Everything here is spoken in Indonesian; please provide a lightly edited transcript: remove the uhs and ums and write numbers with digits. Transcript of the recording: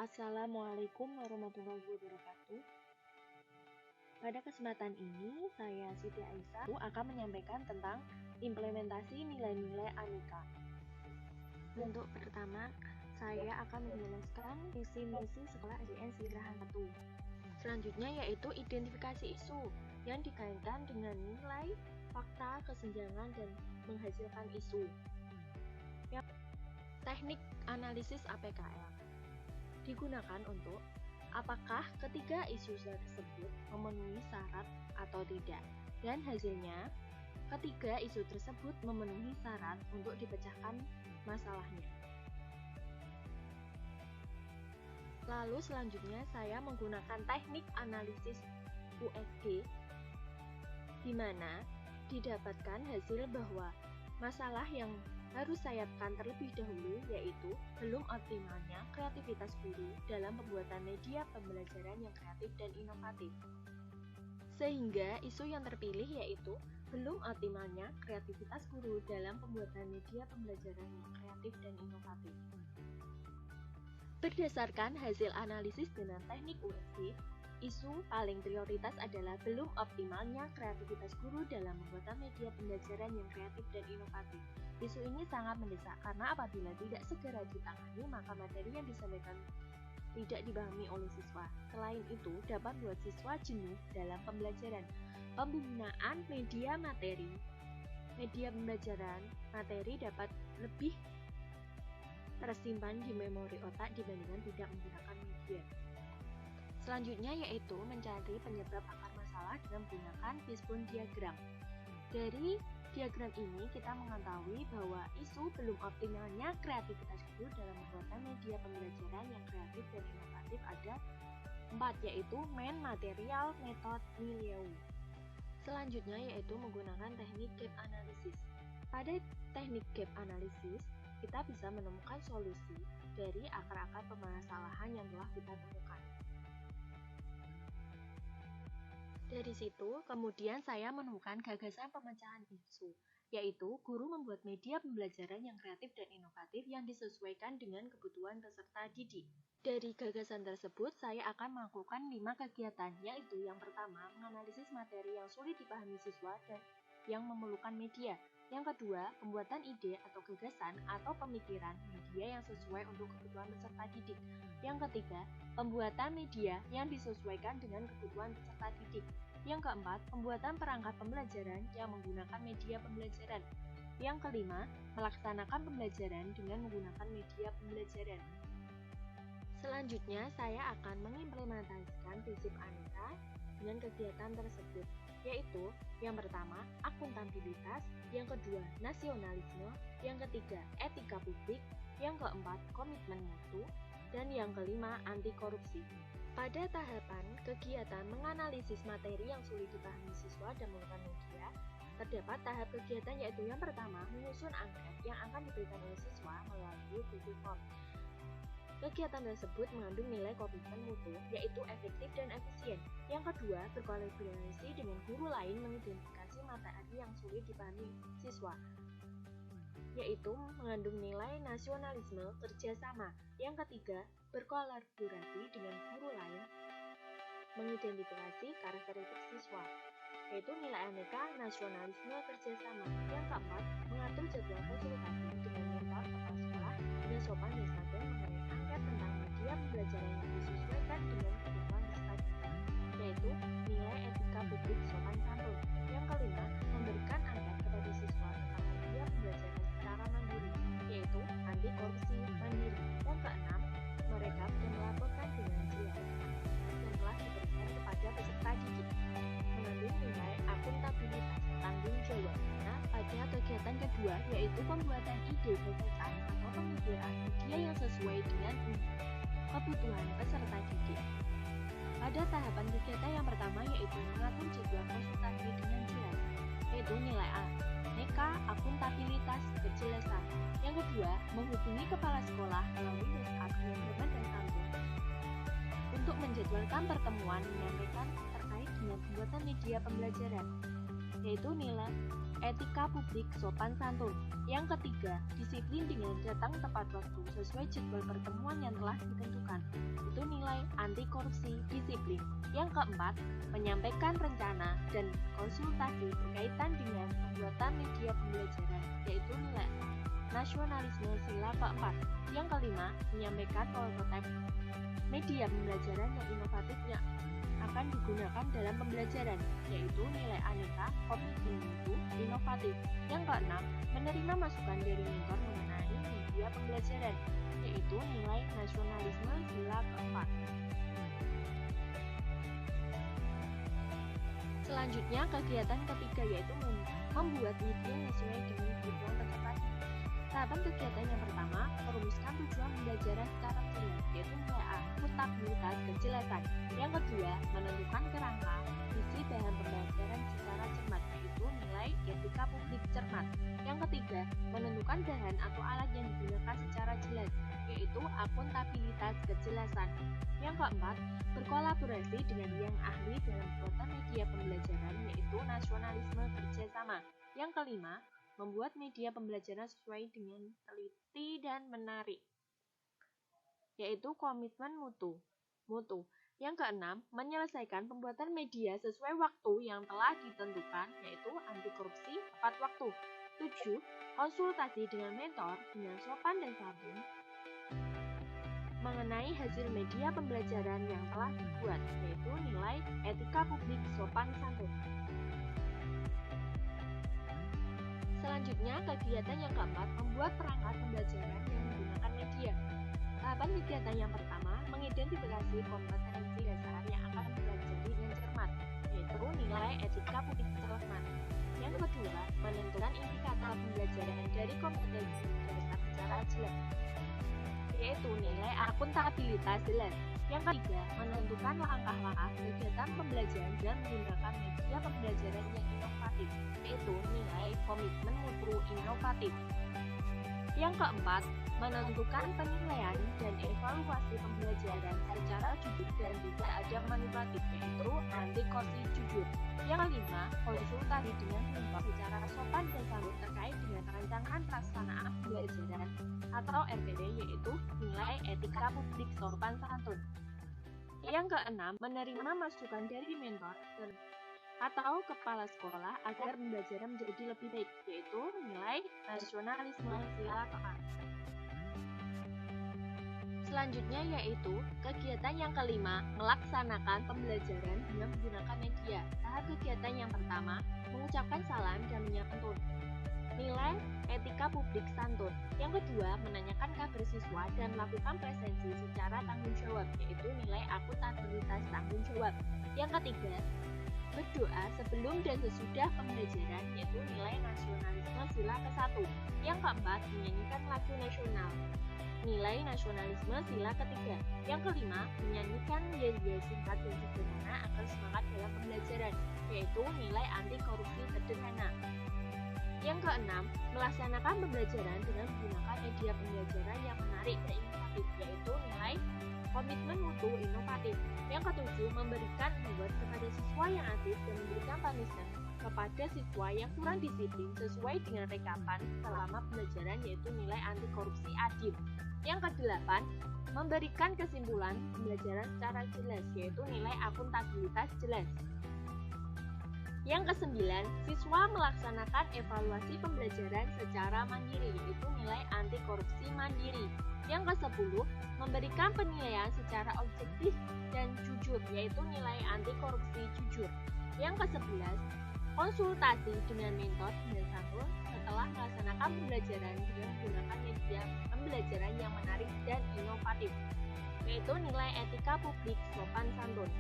Assalamualaikum warahmatullahi wabarakatuh. Pada kesempatan ini, saya Siti Aisyah akan menyampaikan tentang implementasi nilai-nilai aneka. Untuk pertama, saya akan menjelaskan visi misi sekolah SDN Sigrahan 1. Selanjutnya yaitu identifikasi isu yang dikaitkan dengan nilai, fakta, kesenjangan, dan menghasilkan isu. Teknik analisis APKL digunakan untuk apakah ketiga isu tersebut memenuhi syarat atau tidak, dan hasilnya ketiga isu tersebut memenuhi syarat untuk dipecahkan masalahnya. Lalu selanjutnya saya menggunakan teknik analisis UFG, di mana didapatkan hasil bahwa masalah yang harus saya tekan terlebih dahulu yaitu belum optimalnya kreativitas guru dalam pembuatan media pembelajaran yang kreatif dan inovatif. Sehingga isu yang terpilih yaitu belum optimalnya kreativitas guru dalam pembuatan media pembelajaran yang kreatif dan inovatif. Berdasarkan hasil analisis dengan teknik UFG, isu paling prioritas adalah belum optimalnya kreativitas guru dalam pembuatan media pembelajaran yang kreatif dan inovatif. Isu ini sangat mendesak karena apabila tidak segera ditangani, maka materi yang disampaikan tidak dipahami oleh siswa. Selain itu, dapat membuat siswa jenuh dalam pembelajaran. Penggunaan media pembelajaran materi dapat lebih tersimpan di memori otak dibandingkan tidak menggunakan media. Selanjutnya yaitu mencari penyebab akar masalah dengan menggunakan fishbone diagram. Dari diagram ini kita mengetahui bahwa isu belum optimalnya kreativitas guru dalam pembuatan media pembelajaran yang kreatif dan inovatif ada 4, yaitu main, material, metode, milieu. Selanjutnya yaitu menggunakan teknik gap analysis. Pada teknik gap analysis, kita bisa menemukan solusi dari akar-akar permasalahan yang telah kita temukan. Dari situ, kemudian saya menemukan gagasan pemecahan isu, yaitu guru membuat media pembelajaran yang kreatif dan inovatif yang disesuaikan dengan kebutuhan peserta didik. Dari gagasan tersebut, saya akan melakukan 5 kegiatan, yaitu yang pertama, menganalisis materi yang sulit dipahami siswa dan yang memerlukan media. Yang kedua, pembuatan ide atau gagasan atau pemikiran media yang sesuai untuk kebutuhan peserta didik. Yang ketiga, pembuatan media yang disesuaikan dengan kebutuhan peserta didik. Yang keempat, pembuatan perangkat pembelajaran yang menggunakan media pembelajaran. Yang kelima, melaksanakan pembelajaran dengan menggunakan media pembelajaran. Selanjutnya, saya akan mengimplementasikan prinsip aneka dengan kegiatan tersebut, yaitu yang pertama, akuntabilitas, yang kedua, nasionalisme, yang ketiga, etika publik, yang keempat, komitmen mutu, dan yang kelima, anti korupsi. Pada tahapan kegiatan menganalisis materi yang sulit dipahami siswa dan menggunakan media, terdapat tahap kegiatan yaitu yang pertama, menyusun angket yang akan diberikan oleh siswa melalui Google Form. Kegiatan tersebut mengandung nilai komitmen mutu, yaitu efektif dan efisien. Yang kedua, berkolaborasi dengan guru lain mengidentifikasi materi yang sulit dipahami siswa, yaitu mengandung nilai nasionalisme, kerjasama. Yang ketiga, berkolaborasi dengan guru lain mengidentifikasi karakteristik siswa, yaitu nilai aneka, nasionalisme, kerjasama. Yang keempat, mengatur jadwal konsultasi dengan mentor kepala sekolah dengan sopan dan santun mengenai angket tentang media pembelajaran yang disesuaikan dengan kebutuhan peserta didik, yaitu nilai etika publik sopan santun. Yang kelima, memberikan angket kepada siswa tentang media pembelajaran secara mandiri, yaitu anti korupsi mandiri. Yang keenam, merekap dan melaporkan dengan jelas yang telah diberikan kepada peserta didik, mengandung nilai akuntabilitas, tanggung jawab. Nah, pada kegiatan kedua yaitu pembuatan ide gagasan atau pemikiran media yang sesuai dengan kebutuhan peserta didik. Pada tahapan kegiatan yang pertama yaitu mengatur jadwal konsultasi dengan jelas, yaitu nilai A, aneka, akuntabilitas, kejelasan. Yang kedua, menghubungi kepala sekolah melalui WhatsApp dengan sopan dan santun untuk menjadwalkan pertemuan menyampaikan terkait dengan pembuatan media pembelajaran, yaitu nilai etika publik sopan santun. Yang ketiga, disiplin dengan datang tepat waktu sesuai jadwal pertemuan yang telah ditentukan. Itu nilai anti korupsi disiplin. Yang keempat, menyampaikan rencana dan konsultasi berkaitan dengan pembuatan media pembelajaran, yaitu nilai nasionalisme sila keempat. Yang kelima, menyampaikan prototipe media pembelajaran yang inovatif yang akan digunakan dalam pembelajaran, yaitu nilai aneka, komitmen mutu, inovatif. Yang keenam, menerima masukan dari mentor mengenai media pembelajaran, yaitu nilai nasionalisme sila keempat. Selanjutnya, kegiatan ketiga yaitu membuat media sesuai dengan kebutuhan peserta. Tahapan kegiatan yang pertama, merumuskan tujuan pembelajaran secara jelas, yaitu nilai A, akuntabilitas, kejelasan. Yang kedua, menentukan kerangka, isi bahan pembelajaran secara cermat, yaitu nilai etika publik cermat. Yang ketiga, menentukan bahan atau alat yang digunakan secara jelas, yaitu akuntabilitas, kejelasan. Yang keempat, berkolaborasi dengan yang ahli dalam pembuatan media pembelajaran, yaitu nasionalisme kerjasama. Yang kelima, membuat media pembelajaran sesuai dengan teliti dan menarik, yaitu komitmen mutu. Yang keenam, menyelesaikan pembuatan media sesuai waktu yang telah ditentukan, yaitu anti korupsi tepat waktu. 7. Konsultasi dengan mentor dengan sopan dan santun mengenai hasil media pembelajaran yang telah dibuat, yaitu nilai etika publik sopan santun. Selanjutnya, kegiatan yang keempat, membuat perangkat pembelajaran yang menggunakan media. Tahapan kegiatan yang pertama, mengidentifikasi kompetensi dasar yang akan dipelajari dengan cermat, yaitu nilai etika publik cermat. Yang kedua, menentukan indikator pembelajaran dari kompetensi dasar secara jelas, yaitu nilai akuntabilitas jelas. Yang ketiga, menentukan langkah-langkah kegiatan pembelajaran dan menggunakan media pembelajaran yang inovatif, yaitu nilai komitmen mutu inovatif. Yang keempat, menentukan penilaian dan evaluasi pembelajaran secara jujur dan tidak ada manipulatif, yaitu anti korupsi jujur. Yang kelima, konsultasi dengan mentor secara sopan dan santun terkait dengan rancangan pelaksanaan pembelajaran atau RPD, yaitu nilai etika publik sopan santun. Yang keenam, menerima masukan dari mentor atau kepala sekolah agar pembelajaran menjadi lebih baik, yaitu nilai nasionalisme sila keempat. Selanjutnya yaitu kegiatan yang kelima, melaksanakan pembelajaran dengan menggunakan media. Tahap kegiatan yang pertama, mengucapkan salam dan menyantun, nilai etika publik santun. Yang kedua, menanyakan kabar siswa dan melakukan presensi secara tanggung jawab, yaitu nilai akuntabilitas tanggung jawab. Yang ketiga, berdoa sebelum dan sesudah pembelajaran, yaitu nilai nasionalisme sila ke-1. Yang keempat, menyanyikan lagu nasional, nilai nasionalisme sila ke-3. Yang kelima, menyanyikan gaya singkat dan sederhana agar semangat dalam pembelajaran, yaitu nilai anti korupsi sederhana. Yang keenam, melaksanakan pembelajaran dengan menggunakan media pembelajaran yang menarik dan inovatif, yaitu nilai komitmen mutu inovatif. Yang ketujuh, memberikan reward kepada siswa yang aktif dan memberikan punishment kepada siswa yang kurang disiplin sesuai dengan rekapan selama pembelajaran, yaitu nilai anti korupsi adil. Yang kedelapan, memberikan kesimpulan pembelajaran secara jelas, yaitu nilai akuntabilitas jelas. Yang kesembilan, siswa melaksanakan evaluasi pembelajaran secara mandiri, yaitu nilai anti korupsi mandiri. Yang ke-10, memberikan penilaian secara objektif dan jujur, yaitu nilai anti korupsi jujur. Yang ke-11, konsultasi dengan mentor dan santun setelah melaksanakan pembelajaran dengan menggunakan media pembelajaran yang menarik dan inovatif, yaitu nilai etika publik sopan santun.